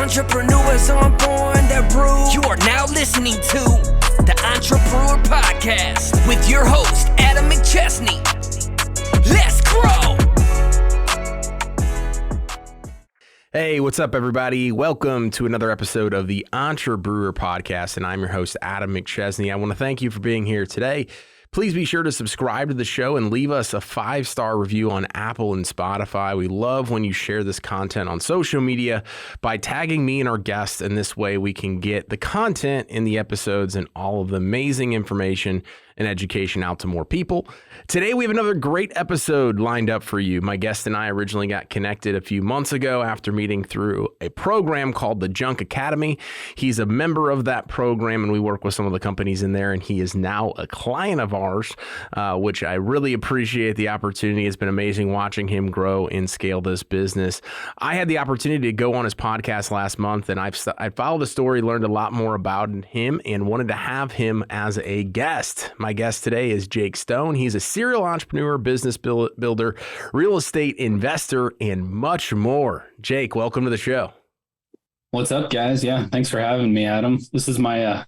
Entrepreneurs aren't born, they're brewed. You are now listening to the Entrepreneur Podcast with your host, Adam McChesney. Let's grow! Hey, what's up, everybody? Welcome to another episode of the Entrepreneur Podcast, and I'm your host, Adam McChesney. I want to thank you for being here today. Please be sure to subscribe to the show and leave us a 5-star review on Apple and Spotify. We love when you share this content on social media by tagging me and our guests, and this way we can get the content in the episodes and all of the amazing information and education out to more people. Today, we have another great episode lined up for you. My guest and I originally got connected a few months ago after meeting through a program called the Junk Academy. He's a member of that program, and we work with some of the companies in there, and he is now a client of ours, which I really appreciate the opportunity. It's been amazing watching him grow and scale this business. I had the opportunity to go on his podcast last month, and I followed the story, learned a lot more about him, and wanted to have him as a guest. My guest today is Jake Stone. He's a serial entrepreneur, business builder, real estate investor, and much more. Jake, welcome to the show. What's up, guys? Yeah, thanks for having me, Adam. This is my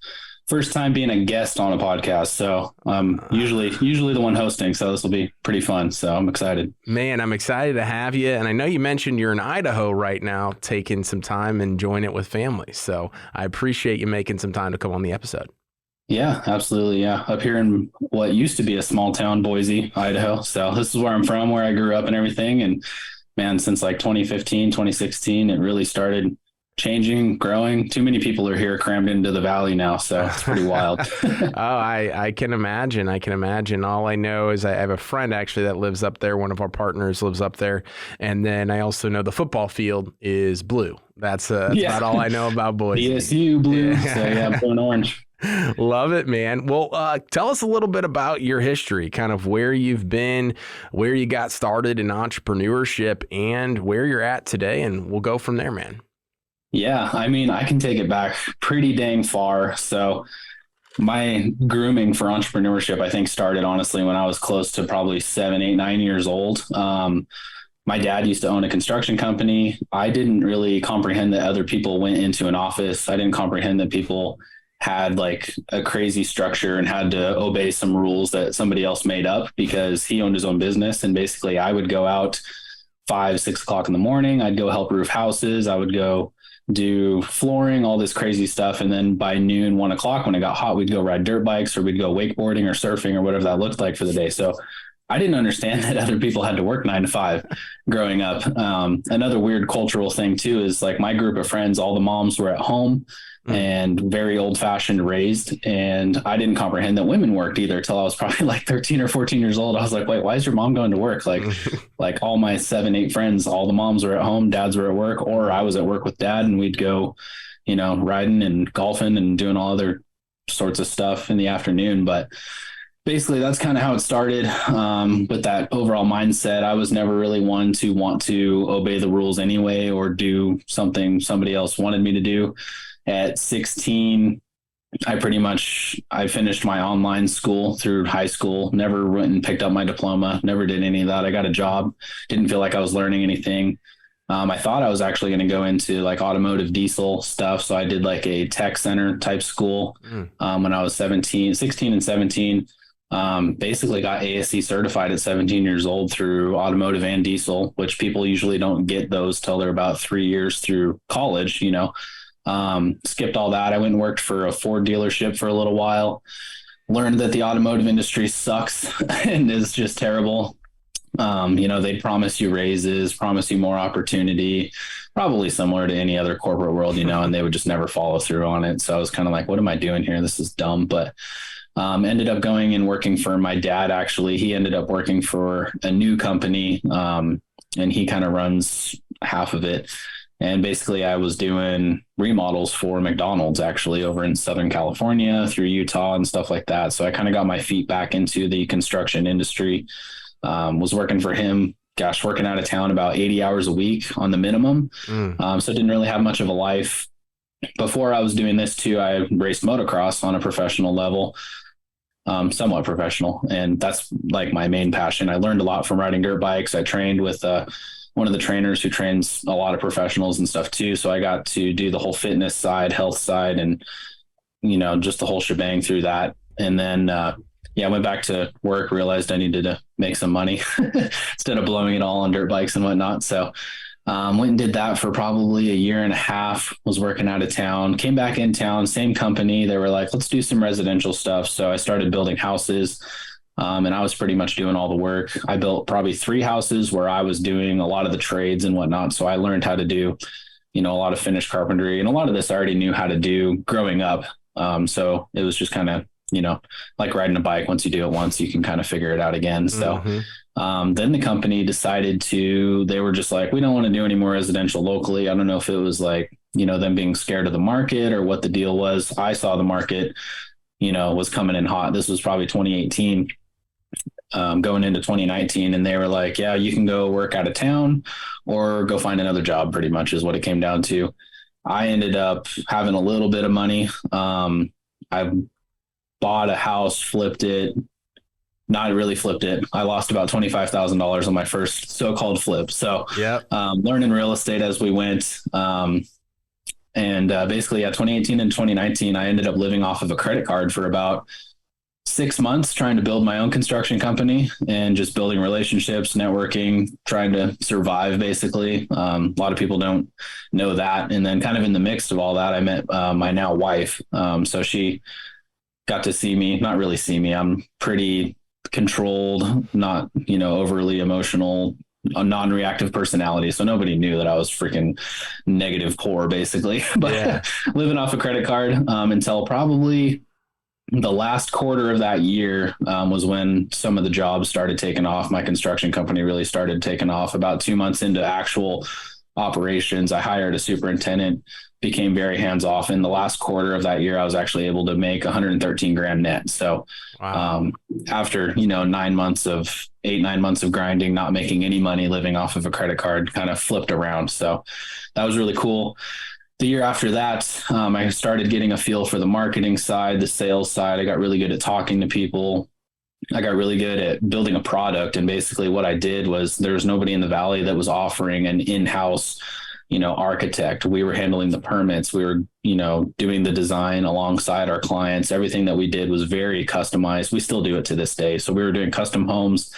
first time being a guest on a podcast, so I'm usually the one hosting, so this will be pretty fun, so I'm excited. Man, I'm excited to have you, and I know you mentioned you're in Idaho right now, taking some time and enjoying it with family, so I appreciate you making some time to come on the episode. Yeah, absolutely. Yeah. Up here in what used to be a small town, Boise, Idaho. So this is where I'm from, where I grew up and everything. And man, since like 2015, 2016, it really started changing, growing. Too many people are here crammed into the valley now. So it's pretty wild. I can imagine. I can imagine. All I know is I have a friend actually that lives up there. One of our partners lives up there. And then I also know the football field is blue. That's about all I know about Boise. BSU blue. Yeah. So yeah, blue and orange. Love it, man. Well, tell us a little bit about your history, kind of where you've been, where you got started in entrepreneurship, and where you're at today, and we'll go from there, man. Yeah, I mean, I can take it back pretty dang far. So my grooming for entrepreneurship, I think, started honestly when I was close to probably 7, 8, 9 years old. My dad used to own a construction company. I didn't really comprehend that other people went into an office. I didn't comprehend that people had like a crazy structure and had to obey some rules that somebody else made up because he owned his own business. And basically I would go out 5, 6 o'clock in the morning. I'd go help roof houses. I would go do flooring, all this crazy stuff. And then by noon, 1 o'clock, when it got hot, we'd go ride dirt bikes or we'd go wakeboarding or surfing or whatever that looked like for the day. So I didn't understand that other people had to work 9 to 5 growing up. Another weird cultural thing too, is like my group of friends, all the moms were at home and very old fashioned raised. And I didn't comprehend that women worked either till I was probably like 13 or 14 years old. I was like, wait, why is your mom going to work? Like all my 7, 8 friends, all the moms were at home, dads were at work, or I was at work with dad and we'd go, riding and golfing and doing all other sorts of stuff in the afternoon. But basically that's kind of how it started. With that overall mindset, I was never really one to want to obey the rules anyway, or do something somebody else wanted me to do. At 16, I finished my online school through high school, never went and picked up my diploma, never did any of that. I got a job, didn't feel like I was learning anything. I thought I was actually going to go into like automotive diesel stuff. So I did like a tech center type school when I was 16 and 17. Basically got ASC certified at 17 years old through automotive and diesel, which people usually don't get those till they're about 3 years through college, skipped all that. I went and worked for a Ford dealership for a little while, learned that the automotive industry sucks and is just terrible. They promise you raises, promise you more opportunity, probably similar to any other corporate world, and they would just never follow through on it. So I was kind of like, what am I doing here? This is dumb. But ended up going and working for my dad. Actually, he ended up working for a new company, and he kind of runs half of it. And basically I was doing remodels for McDonald's actually over in Southern California through Utah and stuff like that. So I kind of got my feet back into the construction industry, was working for him, working out of town about 80 hours a week on the minimum. So didn't really have much of a life. Before I was doing this too, I raced motocross on a professional level, somewhat professional. And that's like my main passion. I learned a lot from riding dirt bikes. I trained with one of the trainers who trains a lot of professionals and stuff too. So I got to do the whole fitness side, health side, and, just the whole shebang through that. And then, I went back to work, realized I needed to make some money instead of blowing it all on dirt bikes and whatnot. So went and did that for probably a year and a half, was working out of town, came back in town, same company. They were like, let's do some residential stuff. So I started building houses, and I was pretty much doing all the work. I built probably 3 houses where I was doing a lot of the trades and whatnot. So I learned how to do, a lot of finished carpentry, and a lot of this I already knew how to do growing up. So it was just kind of, like riding a bike. Once you do it once, you can kind of figure it out again. So then the company decided they were just like, we don't want to do any more residential locally. I don't know if it was like, them being scared of the market or what the deal was. I saw the market, was coming in hot. This was probably 2018, going into 2019. And they were like, yeah, you can go work out of town or go find another job, pretty much is what it came down to. I ended up having a little bit of money. I bought a house, flipped it. Not really flipped it. I lost about $25,000 on my first so-called flip. So learning real estate as we went. Basically, 2018 and 2019, I ended up living off of a credit card for about 6 months, trying to build my own construction company and just building relationships, networking, trying to survive, basically. A lot of people don't know that. And then kind of in the mix of all that, I met my now wife. So she got to see me, not really see me. I'm pretty controlled, not, overly emotional, a non-reactive personality. So nobody knew that I was freaking negative poor, basically, but living off a credit card until probably the last quarter of that year was when some of the jobs started taking off. My construction company really started taking off. About 2 months into actual operations, I hired a superintendent, became very hands-off. In the last quarter of that year, I was actually able to make 113 grand net. So after, 9 months of 8-9 months of grinding, not making any money, living off of a credit card, kind of flipped around. So that was really cool. The year after that, I started getting a feel for the marketing side, the sales side. I got really good at talking to people. I got really good at building a product. And basically what I did was there was nobody in the Valley that was offering an in-house, architect. We were handling the permits. We were, doing the design alongside our clients. Everything that we did was very customized. We still do it to this day. So we were doing custom homes,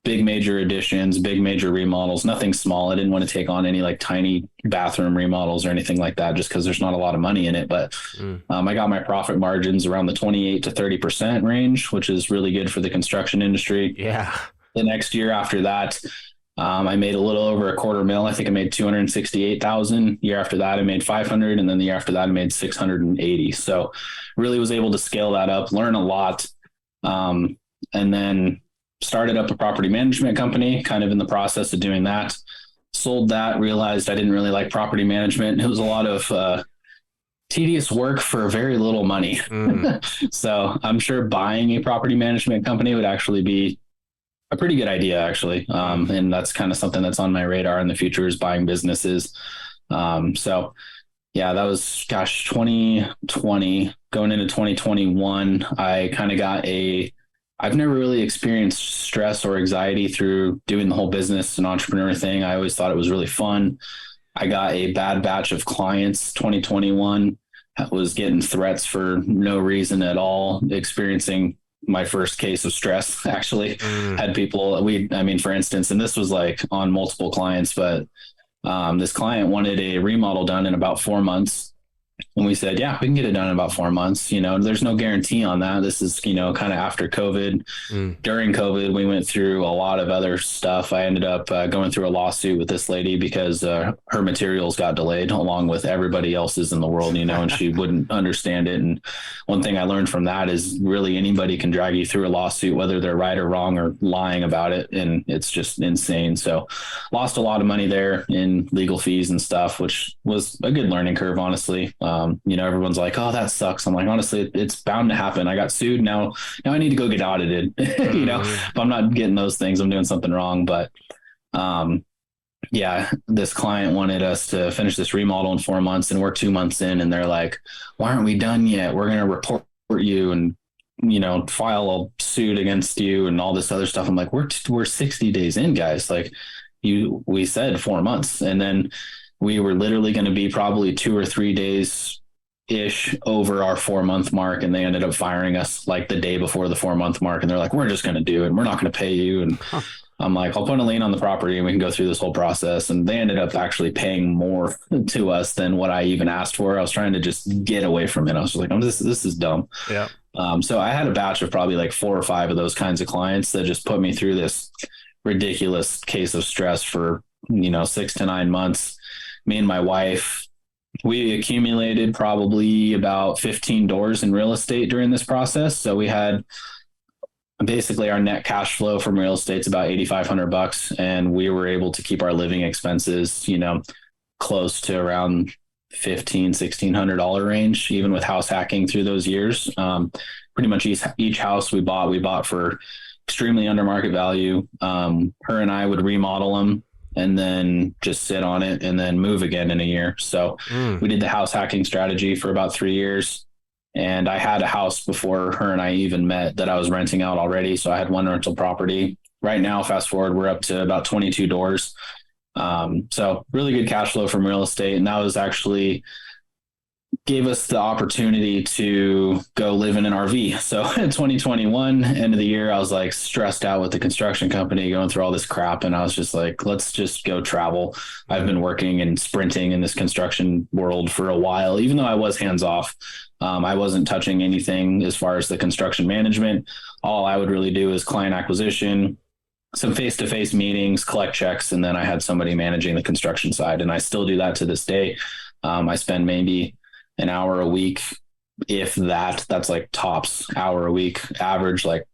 big major additions, big major remodels, nothing small. I didn't want to take on any like tiny bathroom remodels or anything like that, just because there's not a lot of money in it. But I got my profit margins around the 28 to 30% range, which is really good for the construction industry. Yeah. The next year after that, I made a little over $250,000. I think I made 268,000. Year after that, I made 500. And then the year after that, I made 680. So really was able to scale that up, learn a lot. And then started up a property management company, kind of in the process of doing that. Sold that, realized I didn't really like property management. It was a lot of tedious work for very little money. So I'm sure buying a property management company would actually be a pretty good idea, actually. And that's kind of something that's on my radar in the future, is buying businesses. So yeah, that was, 2020. Going into 2021, I kind of got I've never really experienced stress or anxiety through doing the whole business and entrepreneur thing. I always thought it was really fun. I got a bad batch of clients, 2021. I was getting threats for no reason at all, experiencing my first case of stress, actually. Had people, for instance, and this was like on multiple clients, but this client wanted a remodel done in about 4 months. And we said, yeah, we can get it done in about 4 months. There's no guarantee on that. This is, kind of after COVID. During COVID, we went through a lot of other stuff. I ended up going through a lawsuit with this lady because her materials got delayed along with everybody else's in the world, and she wouldn't understand it. And one thing I learned from that is really anybody can drag you through a lawsuit, whether they're right or wrong or lying about it. And it's just insane. So lost a lot of money there in legal fees and stuff, which was a good learning curve, honestly. Everyone's like, oh, that sucks. I'm like, honestly, it's bound to happen. I got sued. Now I need to go get audited. If I'm not getting those things, I'm doing something wrong. But this client wanted us to finish this remodel in 4 months, and we're 2 months in, and they're like, why aren't we done yet? We're going to report you and, file a suit against you and all this other stuff. I'm like, we're 60 days in, guys. Like, we said 4 months. And then we were literally going to be probably 2 or 3 days ish over our 4-month mark. And they ended up firing us like the day before the 4-month mark. And they're like, we're just going to do it. We're not going to pay you. And I'm like, I'll put a lien on the property and we can go through this whole process. And they ended up actually paying more to us than what I even asked for. I was trying to just get away from it. I was like, oh, this is dumb. Yeah. So I had a batch of probably like 4 or 5 of those kinds of clients that just put me through this ridiculous case of stress for, 6 to 9 months. Me and my wife, we accumulated probably about 15 doors in real estate during this process. So we had basically our net cash flow from real estate's about $8,500, and we were able to keep our living expenses, close to around $1,600 range, even with house hacking through those years. Pretty much each house we bought for extremely under market value. Her and I would remodel them and then just sit on it and then move again in a year. So we did the house hacking strategy for about 3 years. And I had a house before her and I even met that I was renting out already. So I had one rental property. Right now, fast forward, we're up to about 22 doors. So really good cash flow from real estate. And that was actually gave us the opportunity to go live in an RV. So in 2021, end of the year, I was like stressed out with the construction company going through all this crap. And I was just like, let's just go travel. I've been working and sprinting in this construction world for a while, even though I was hands off. I wasn't touching anything as far as the construction management. All I would really do is client acquisition, some face-to-face meetings, collect checks. And then I had somebody managing the construction side. And I still do that to this day. I spend maybe an hour a week, if that's like tops hour a week, average like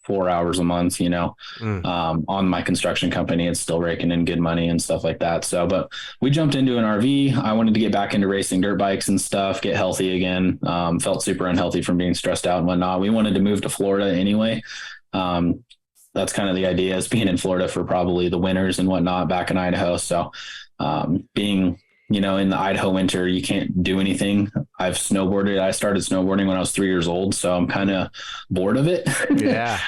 4 hours a month, on my construction company. It's still raking in good money and stuff like that. So, but we jumped into an RV. I wanted to get back into racing dirt bikes and stuff, get healthy again. Felt super unhealthy from being stressed out and whatnot. We wanted to move to Florida anyway. That's kind of the idea, is being in Florida for probably the winters and whatnot back in Idaho. So, being in the Idaho winter, you can't do anything. I've snowboarded. I started snowboarding when I was 3 years old, so I'm kind of bored of it. Yeah.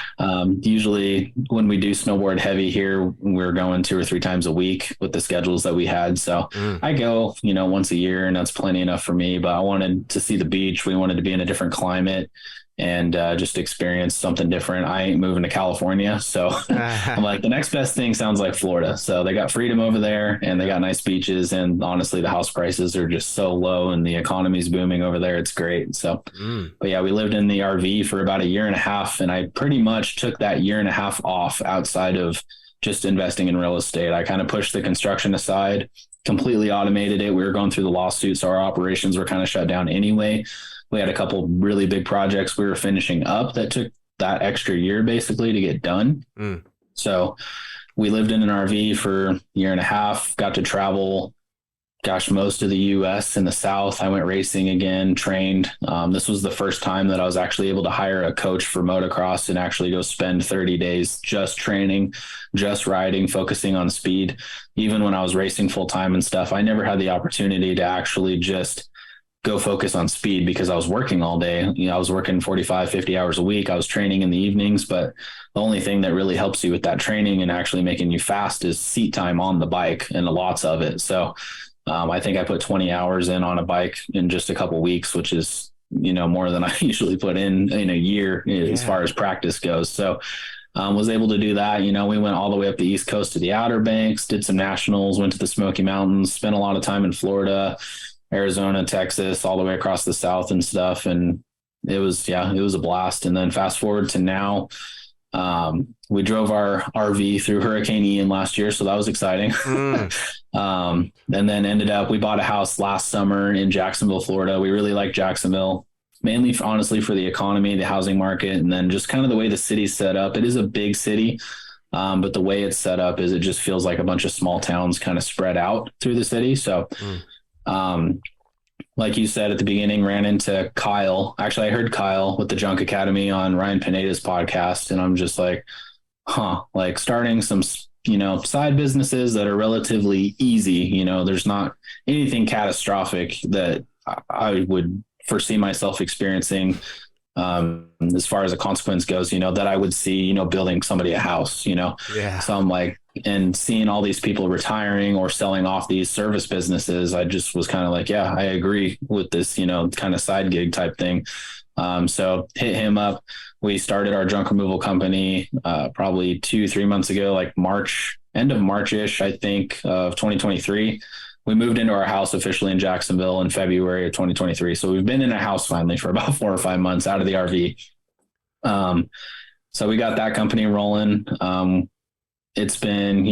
Usually when we do snowboard heavy here, we're going 2 or 3 times a week with the schedules that we had. So I go, once a year, and that's plenty enough for me, but I wanted to see the beach. We wanted to be in a different climate and just experience something different. I ain't moving to California. So I'm like, the next best thing sounds like Florida. So they got freedom over there and they got nice beaches. And honestly, the house prices are just so low and the economy's booming over there. It's great. So, but yeah, we lived in the RV for about 1.5 years. And I pretty much took that 1.5 years off outside of just investing in real estate. I kind of pushed the construction aside, completely automated it. We were going through the lawsuit, so our operations were kind of shut down anyway. We had a couple really big projects we were finishing up that took that extra year basically to get done. So we lived in an RV for 1.5 years, got to travel, most of the US and the South. I went racing again, trained. This was the first time that I was actually able to hire a coach for motocross and actually go spend 30 days just training, just riding, focusing on speed. Even when I was racing full time and stuff, I never had the opportunity to actually just go focus on speed because I was working all day. I was working 45, 50 hours a week. I was training in the evenings, but the only thing that really helps you with that training and actually making you fast is seat time on the bike, and lots of it. So I think I put 20 hours in on a bike in just a couple of weeks, which is, more than I usually put in a year as far as practice goes. So was able to do that. We went all the way up the East Coast to the Outer Banks, did some nationals, went to the Smoky Mountains, spent a lot of time in Florida, Arizona, Texas, all the way across the South and stuff. And it was a blast. And then fast forward to now, we drove our RV through Hurricane Ian last year. So that was exciting. And then we bought a house last summer in Jacksonville, Florida. We really like Jacksonville, mainly honestly for the economy, the housing market, and then just kind of the way the city's set up. It is a big city. But the way it's set up is it just feels like a bunch of small towns kind of spread out through the city. So, like you said at the beginning, ran into Kyle. Actually, I heard Kyle with the Junk Academy on Ryan Pineda's podcast, and I'm just like, like starting some, side businesses that are relatively easy. There's not anything catastrophic that I would foresee myself experiencing. as far as a consequence goes, that I would see, building somebody a house, Yeah. So I'm like, and seeing all these people retiring or selling off these service businesses, I just was kind of like, yeah, I agree with this, kind of side gig type thing. So hit him up. We started our junk removal company, probably 2-3 months ago, like end of March-ish, I think, of 2023. We moved into our house officially in Jacksonville in February of 2023. So we've been in a house finally for about 4 or 5 months out of the RV. So we got that company rolling. It's been,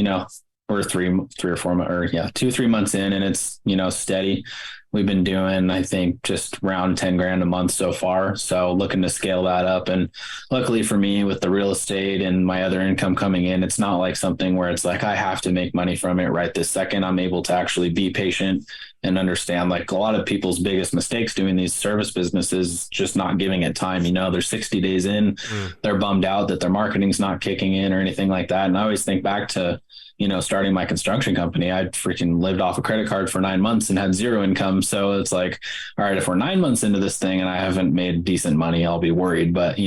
we're 2-3 months in, and it's, steady. We've been doing, I think, just around 10 grand a month so far. So looking to scale that up. And luckily for me, with the real estate and my other income coming in, it's not like something where it's like, I have to make money from it right this second. I'm able to actually be patient and understand, like, a lot of people's biggest mistakes doing these service businesses, just not giving it time. They're 60 days in, they're bummed out that their marketing's not kicking in or anything like that. And I always think back to, starting my construction company. I freaking lived off a credit card for 9 months and had zero income. So it's like, all right, if we're 9 months into this thing and I haven't made decent money, I'll be worried. But,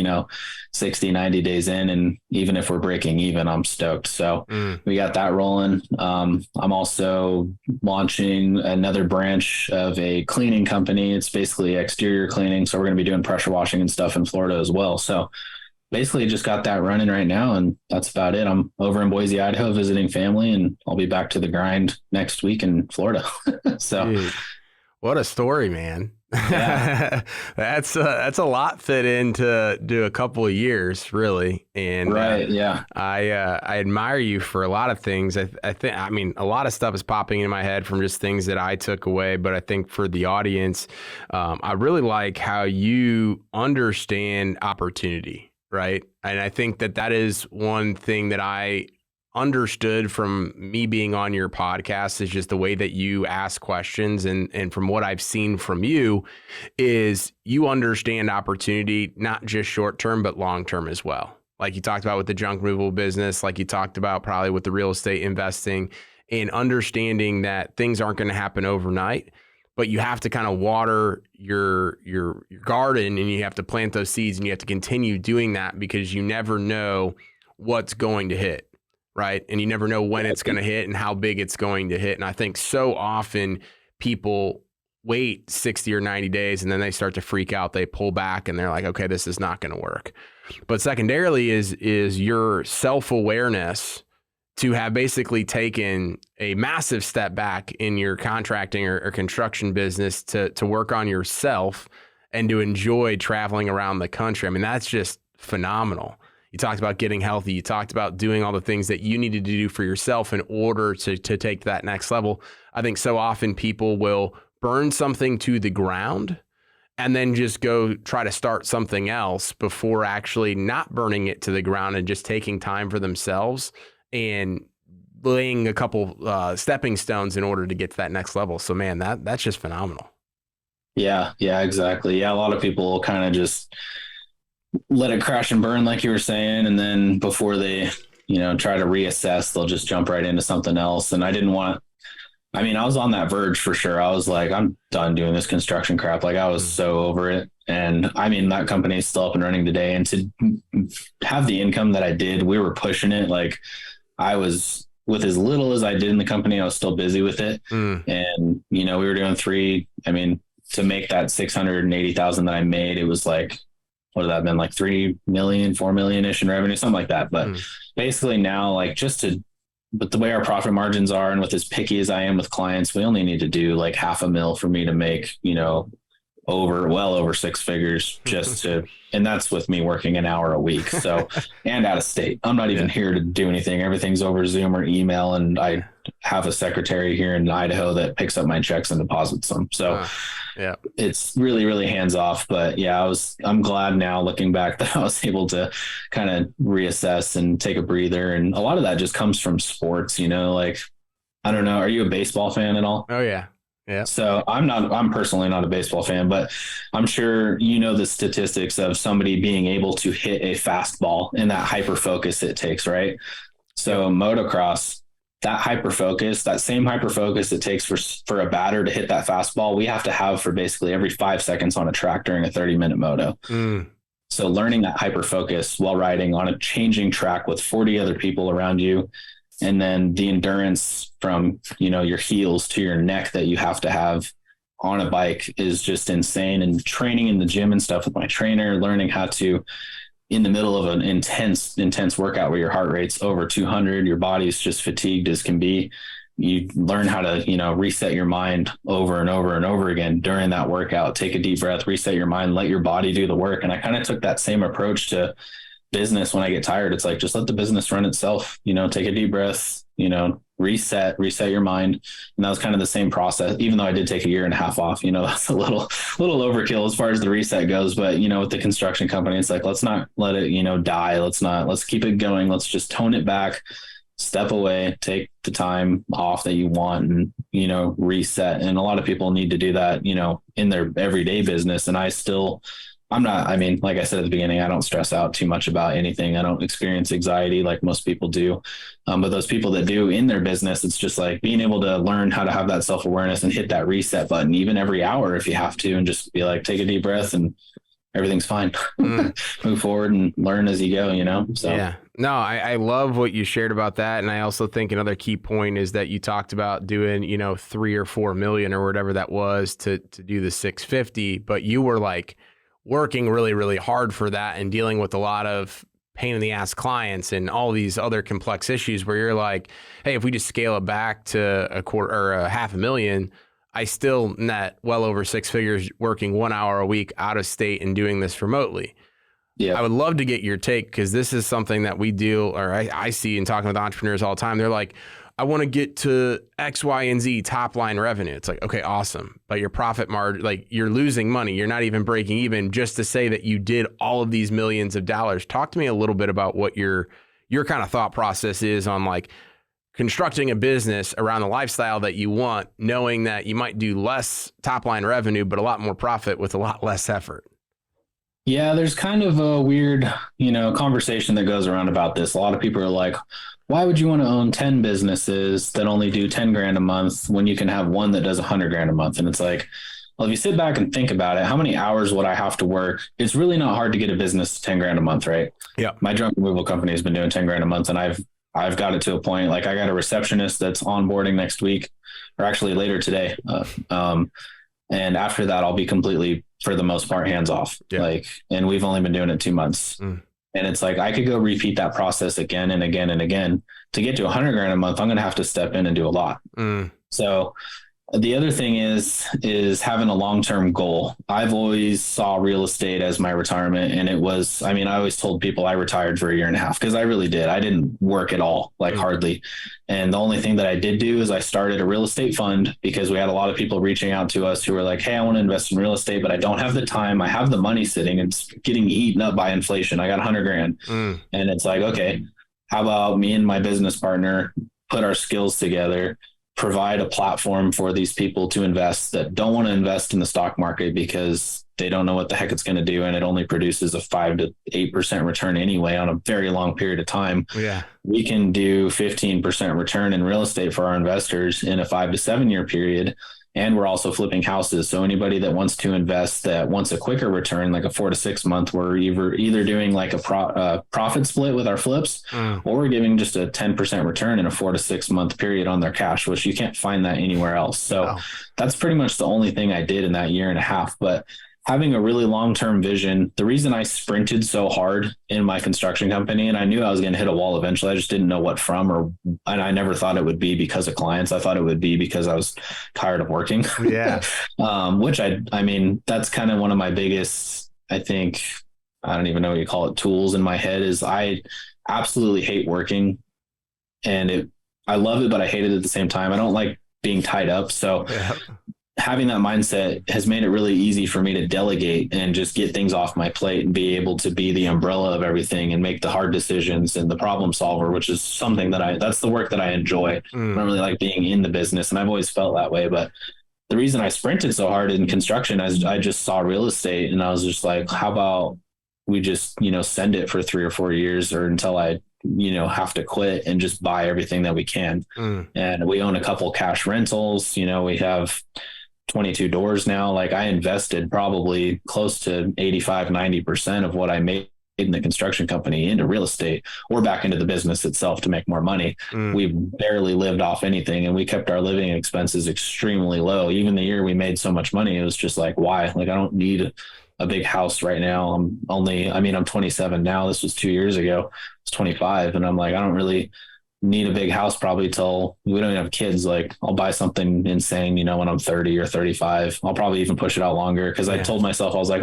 60, 90 days in, and even if we're breaking even, I'm stoked. So we got that rolling. I'm also launching another branch of a cleaning company. It's basically exterior cleaning. So we're going to be doing pressure washing and stuff in Florida as well. So basically just got that running right now, and that's about it. I'm over in Boise, Idaho, visiting family, and I'll be back to the grind next week in Florida. So Dude, what a story, man. Yeah. That's a lot fit into a couple of years, really. And right. Yeah. I admire you for a lot of things. I mean, a lot of stuff is popping in my head from just things that I took away, but I think for the audience, I really like how you understand opportunity. Right. And I think that is one thing that I understood from me being on your podcast, is just the way that you ask questions. And from what I've seen from you, is you understand opportunity, not just short term, but long term as well. Like you talked about with the junk removal business, like you talked about probably with the real estate investing, and understanding that things aren't going to happen overnight. But you have to kind of water your garden, and you have to plant those seeds, and you have to continue doing that, because you never know what's going to hit, right? And you never know when it's going to hit and how big it's going to hit. And I think so often people wait 60 or 90 days and then they start to freak out. They pull back and they're like, okay, this is not going to work. But secondarily is your self-awareness to have basically taken a massive step back in your contracting or construction business to work on yourself and to enjoy traveling around the country. I mean, that's just phenomenal. You talked about getting healthy. You talked about doing all the things that you needed to do for yourself in order to take that next level. I think so often people will burn something to the ground and then just go try to start something else before actually not burning it to the ground and just taking time for themselves and laying a couple stepping stones in order to get to that next level. So man, that's just phenomenal. Yeah, exactly. Yeah. A lot of people kind of just let it crash and burn, like you were saying. And then before they, try to reassess, they'll just jump right into something else. And I was on that verge for sure. I was like, I'm done doing this construction crap. Like I was so over it. And I mean, that company is still up and running today. And to have the income that I did, we were pushing it. Like I was, with as little as I did in the company, I was still busy with it. And, we were doing to make that 680,000 that I made, it was like, what would that have been, like 3 million, 4 million-ish in revenue, something like that. But basically now, like but the way our profit margins are, and with as picky as I am with clients, we only need to do like $500,000 for me to make, well over 6 figures and that's with me working an hour a week. So, and out of state, I'm not even here to do anything. Everything's over Zoom or email. And I have a secretary here in Idaho that picks up my checks and deposits them. So it's really, really hands off. But yeah, I'm glad now looking back that I was able to kind of reassess and take a breather. And a lot of that just comes from sports, like, I don't know. Are you a baseball fan at all? Oh yeah. Yeah. So I'm personally not a baseball fan, but I'm sure the statistics of somebody being able to hit a fastball and that hyper focus it takes, right? So motocross, that same hyper focus it takes for a batter to hit that fastball, we have to have for basically every 5 seconds on a track during a 30-minute moto. So learning that hyper focus while riding on a changing track with 40 other people around you, and then the endurance from, your heels to your neck that you have to have on a bike is just insane. And training in the gym and stuff with my trainer, learning how to, in the middle of an intense workout where your heart rate's over 200, your body's just fatigued as can be. You learn how to, reset your mind over and over and over again during that workout. Take a deep breath, reset your mind, let your body do the work. And I kind of took that same approach to business. When I get tired, it's like, just let the business run itself, take a deep breath, reset your mind. And that was kind of the same process, even though I did take a year and a half off, that's a little overkill as far as the reset goes. But, with the construction company, it's like, let's not let it, die. Let's keep it going. Let's just tone it back, step away, take the time off that you want, and, reset. And a lot of people need to do that, in their everyday business. And like I said at the beginning, I don't stress out too much about anything. I don't experience anxiety like most people do. But those people that do in their business, it's just like being able to learn how to have that self-awareness and hit that reset button, even every hour if you have to, and just be like, take a deep breath and everything's fine. Move forward and learn as you go, So yeah, no, I love what you shared about that. And I also think another key point is that you talked about doing, 3 or 4 million or whatever that was to do the 650, but you were like working really, really hard for that and dealing with a lot of pain in the ass clients and all these other complex issues where you're like, hey, if we just scale it back to a quarter or a $500,000, I still net well over 6 figures working 1 hour a week out of state and doing this remotely. Yeah, I would love to get your take, because this is something that we deal, or I see in talking with entrepreneurs all the time. They're like, I want to get to X, Y, and Z top line revenue. It's like, okay, awesome. But your profit margin, like you're losing money. You're not even breaking even just to say that you did all of these millions of dollars. Talk to me a little bit about what your kind of thought process is on like constructing a business around the lifestyle that you want, knowing that you might do less top line revenue, but a lot more profit with a lot less effort. Yeah, there's kind of a weird, conversation that goes around about this. A lot of people are like, why would you want to own 10 businesses that only do 10 grand a month when you can have one that does 100 grand a month? And it's like, well, if you sit back and think about it, how many hours would I have to work? It's really not hard to get a business to 10 grand a month, right? Yeah. My drone removal company has been doing 10 grand a month, and I've got it to a point, like I got a receptionist that's onboarding next week, or actually later today. And after that, I'll be completely, for the most part, hands off. Yeah. And we've only been doing it 2 months. And it's like, I could go repeat that process again and again and again. To get to 100 grand a month, I'm going to have to step in and do a lot. So the other thing is having a long-term goal. I've always saw real estate as my retirement. And it was, I always told people I retired for a year and a half, because I really did. I didn't work at all, hardly. And the only thing that I did do is I started a real estate fund, because we had a lot of people reaching out to us who were like, hey, I want to invest in real estate, but I don't have the time. I have the money sitting. It's getting eaten up by inflation. I got 100 grand. And it's like, okay, how about me and my business partner put our skills together, provide a platform for these people to invest that don't want to invest in the stock market because they don't know what the heck it's going to do. And it only produces a 5 to 8% return anyway on a very long period of time. Yeah. We can do 15% return in real estate for our investors in a 5 to 7 year period. And we're also flipping houses. So anybody that wants to invest that wants a quicker return, like a 4 to 6 month, we're either doing like a profit split with our flips, or we're giving just a 10% return in a 4 to 6 month period on their cash, which you can't find that anywhere else. So that's pretty much the only thing I did in that year and a half. But having a really long-term vision, the reason I sprinted so hard in my construction company, and I knew I was going to hit a wall eventually, I just didn't know what from, and I never thought it would be because of clients. I thought it would be because I was tired of working. Yeah. Which that's kind of one of my biggest, I think, I don't even know what you call it, tools in my head, is I absolutely hate working, and I love it, but I hate it at the same time. I don't like being tied up. So having that mindset has made it really easy for me to delegate and just get things off my plate and be able to be the umbrella of everything and make the hard decisions and the problem solver, which is something that's the work that I enjoy. I don't really like being in the business, and I've always felt that way. But the reason I sprinted so hard in construction is I just saw real estate, and I was just like, how about we just, send it for 3 or 4 years, or until I have to quit, and just buy everything that we can. And we own a couple cash rentals. We have 22 doors now. Like I invested probably close to 85-90% of what I made in the construction company into real estate or back into the business itself to make more money. We barely lived off anything, and we kept our living expenses extremely low. Even the year we made so much money, it was just like, why? Like, I don't need a big house right now. I'm 27 now. This was 2 years ago. I was 25. And I'm like, I don't really need a big house probably till we don't even have kids. Like I'll buy something insane, when I'm 30 or 35. I'll probably even push it out longer. Cause I told myself, I was like,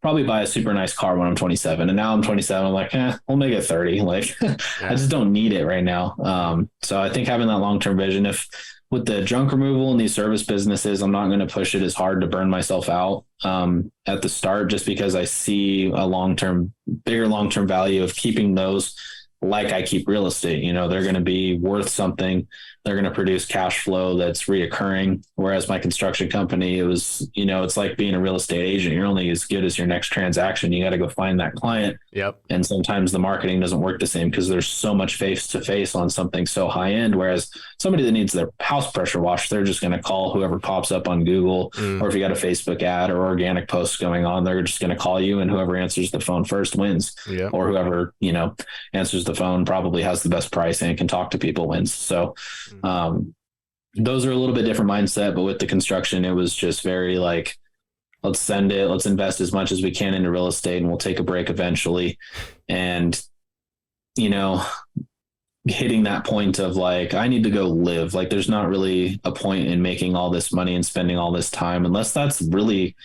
probably buy a super nice car when I'm 27. And now I'm 27. I'm like, we'll make it 30. Like I just don't need it right now. So I think having that long-term vision, if with the junk removal and these service businesses, I'm not going to push it as hard to burn myself out at the start, just because I see a bigger long-term value of keeping those. Like I keep real estate, they're going to be worth something. They're going to produce cash flow that's reoccurring. Whereas my construction company, it was, it's like being a real estate agent. You're only as good as your next transaction. You got to go find that client. Yep. And sometimes the marketing doesn't work the same because there's so much face to face on something so high end. Whereas somebody that needs their house pressure washed, they're just going to call whoever pops up on Google, or if you got a Facebook ad or organic posts going on, they're just going to call you, and whoever answers the phone first wins. Yep. Or whoever, answers the phone probably has the best price and can talk to people wins. So those are a little bit different mindset, but with the construction, it was just very like, let's send it, let's invest as much as we can into real estate, and we'll take a break eventually. And, hitting that point of like, I need to go live. Like, there's not really a point in making all this money and spending all this time, unless that's really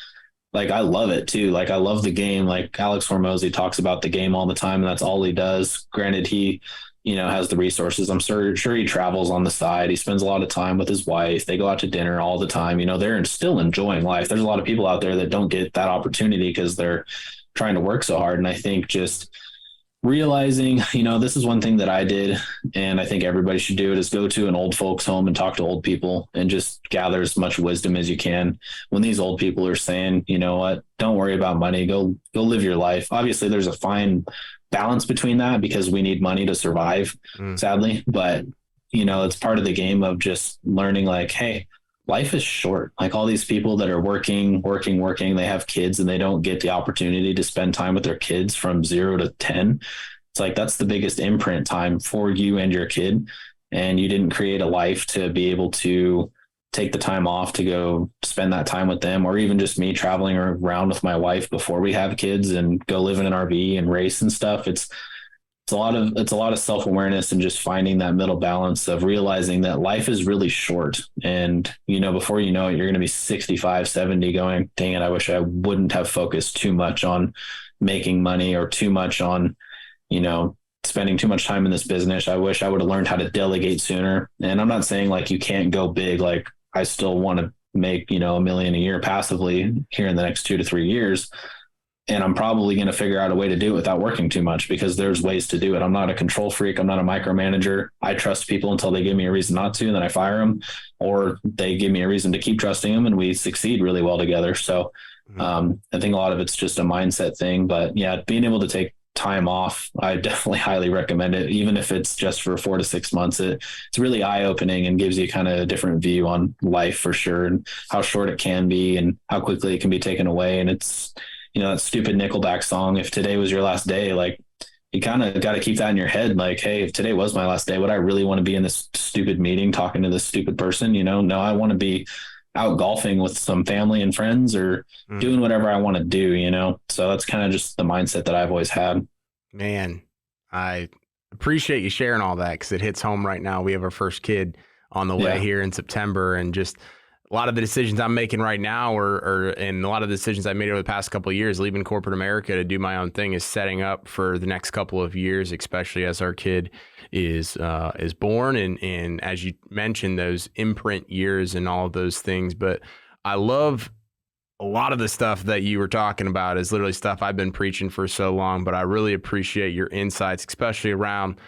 like, I love it too. Like, I love the game. Like Alex Hormozy talks about the game all the time, and that's all he does. Granted, he, has the resources. I'm sure he travels on the side. He spends a lot of time with his wife. They go out to dinner all the time. They're still enjoying life. There's a lot of people out there that don't get that opportunity because they're trying to work so hard. And I think just realizing, this is one thing that I did, and I think everybody should do it, is go to an old folks home and talk to old people and just gather as much wisdom as you can. When these old people are saying, what, don't worry about money, go live your life. Obviously there's a fine balance between that because we need money to survive, sadly. But, it's part of the game of just learning like, hey, life is short. Like all these people that are working, they have kids and they don't get the opportunity to spend time with their kids from 0 to 10. It's like, that's the biggest imprint time for you and your kid. And you didn't create a life to be able to take the time off to go spend that time with them, or even just me traveling around with my wife before we have kids and go live in an RV and race and stuff. It's a lot of self-awareness and just finding that middle balance of realizing that life is really short. And, before you know it, you're going to be 65, 70 going, dang it, I wish I wouldn't have focused too much on making money or too much on, spending too much time in this business. I wish I would have learned how to delegate sooner. And I'm not saying like you can't go big. Like I still want to make, $1 million a year passively here in the next 2 to 3 years. And I'm probably going to figure out a way to do it without working too much, because there's ways to do it. I'm not a control freak. I'm not a micromanager. I trust people until they give me a reason not to, and then I fire them, or they give me a reason to keep trusting them and we succeed really well together. So I think a lot of it's just a mindset thing, but yeah, being able to take time off, I definitely highly recommend it. Even if it's just for 4 to 6 months, it's really eye opening and gives you kind of a different view on life for sure, and how short it can be and how quickly it can be taken away. And it's, that stupid Nickelback song, if today was your last day, like you kind of got to keep that in your head. Like, hey, if today was my last day, would I really want to be in this stupid meeting talking to this stupid person? No, I want to be out golfing with some family and friends, or doing whatever I want to do, So that's kind of just the mindset that I've always had. Man, I appreciate you sharing all that, because it hits home right now. We have our first kid on the way here in September, and just a lot of the decisions I'm making right now, and a lot of the decisions I made over the past couple of years, leaving corporate America to do my own thing, is setting up for the next couple of years, especially as our kid is born, and as you mentioned, those imprint years and all of those things. But I love a lot of the stuff that you were talking about is literally stuff I've been preaching for so long, but I really appreciate your insights, especially around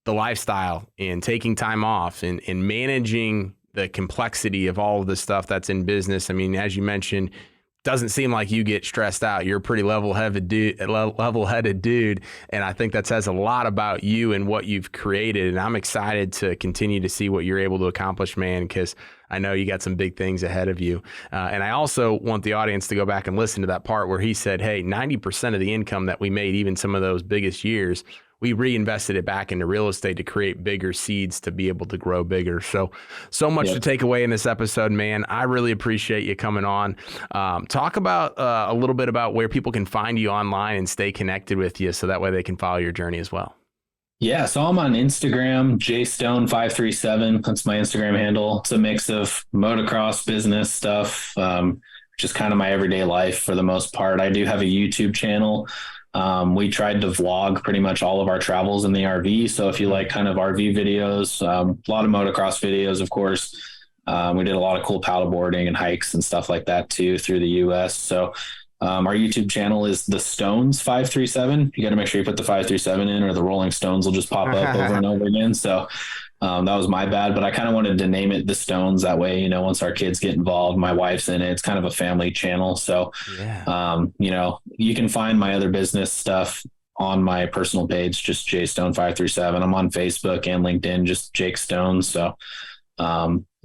the lifestyle and taking time off and managing the complexity of all of the stuff that's in business. I mean, as you mentioned, doesn't seem like you get stressed out. You're a pretty level-headed dude. And I think that says a lot about you and what you've created. And I'm excited to continue to see what you're able to accomplish, man, because I know you got some big things ahead of you. And I also want the audience to go back and listen to that part where he said, hey, 90% of the income that we made, even some of those biggest years, we reinvested it back into real estate to create bigger seeds to be able to grow bigger. So much to take away in this episode, man. I really appreciate you coming on. Talk about a little bit about where people can find you online and stay connected with you so that way they can follow your journey as well. Yeah, so I'm on Instagram, jstone537. That's my Instagram handle. It's a mix of motocross business stuff, just kind of my everyday life for the most part. I do have a YouTube channel. We tried to vlog pretty much all of our travels in the RV. So if you like kind of RV videos, a lot of motocross videos, of course. We did a lot of cool paddleboarding and hikes and stuff like that too through the US. So our YouTube channel is The Stones 537. You got to make sure you put the 537 in or the Rolling Stones will just pop up over and over again. So that was my bad, but I kind of wanted to name it The Stones. That way, you know, once our kids get involved, my wife's in it. It's kind of a family channel. So, you know, you can find my other business stuff on my personal page, just jstone537. I'm on Facebook and LinkedIn, just Jake Stone. So,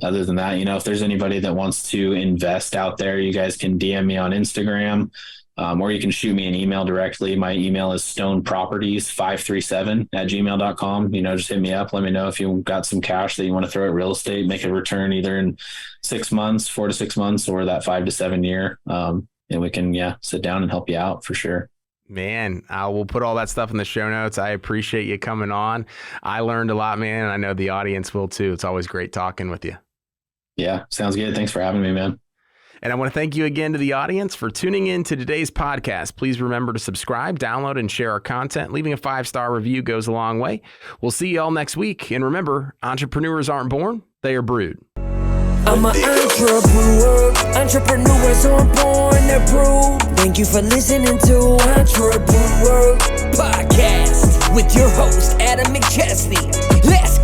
other than that, you know, if there's anybody that wants to invest out there, you guys can DM me on Instagram, or you can shoot me an email directly. My email is stoneproperties537@gmail.com. You know, just hit me up. Let me know if you've got some cash that you want to throw at real estate, make a return either in 6 months, 4 to 6 months, or that 5 to 7 year. And we can, sit down and help you out for sure. Man, I will put all that stuff in the show notes. I appreciate you coming on. I learned a lot, man. And I know the audience will too. It's always great talking with you. Yeah, sounds good. Thanks for having me, man. And I want to thank you again to the audience for tuning in to today's podcast. Please remember to subscribe, download, and share our content. Leaving a 5-star review goes a long way. We'll see you all next week. And remember, entrepreneurs aren't born, they are brewed. I'm an entrepreneur. Entrepreneurs aren't born, they're brewed. Thank you for listening to Entrepreneur Podcast with your host, Adam McChesney. Let's